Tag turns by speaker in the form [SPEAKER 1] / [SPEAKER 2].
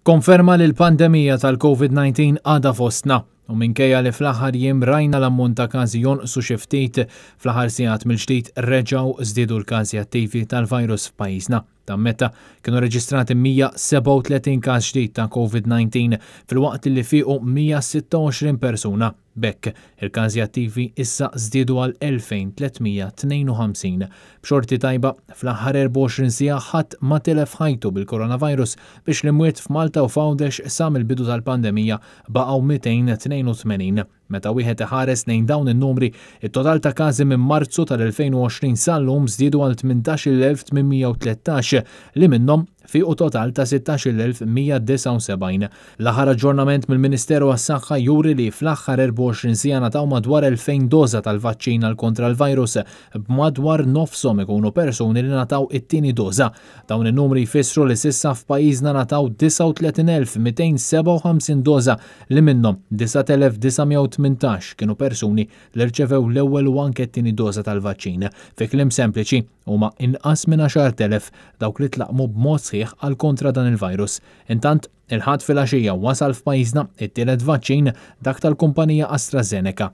[SPEAKER 1] Konferma li l-pandemija tal-COVID-19 għadha fostna u minkejja li fl-aħħar jiem rajna l-ammont ta' każi jonqsu xi ftit fl-aħħar sigħat mill-ġdid reġgħu żdiedu l-każi attivi tal-virus f'pajjiżna. Meta kienu reġistrati 137 każ ġdid ta' COVID-19 fil-waqt li fiequ 126 persuna. Bekk il-każi attivi issa żdiedu għal 2352. B'xorti tajba fl-aħħar 24 siegħa ħadd ma telef ħajtu bil-coronavirus biex l-imwiet f'Malta u Fgħawdex sa mill-bidu tal-pandemija baqgħu 282. Meta wieħed iħares lejn dawn in-numri, it-total ta' każi minn Marzu tal-2020 sal-lum żdiedu għal 18,813 li minnhom fiequ total ta' 16,179. L-aħħar aġġornament mill-Ministeru għas-Saħħa juri li fl-aħħar 24 siegħa nataw madwar 2000 doża tal-vaċċin għal kontra l-virus b'madwar nofshom ikunu persuni li nataw it-tieni doża. Dawn in-numri jfissru li s'issa f'pajjiżna nataw 39,257 doża li minnhom 9,918 kienu persuni li rċevew l-ewwel u anke t-tieni doża tal-vaċċin. Fi kliem sempliċi huma inqas minn 10,000 dawk li tlaqmu b'mod sħiħ għal kontra dan il-virus. Intant il-ħadd fil-għaxija wasal f'pajjiżna it-tielet vaċċin dak tal-kumpanija AstraZeneca.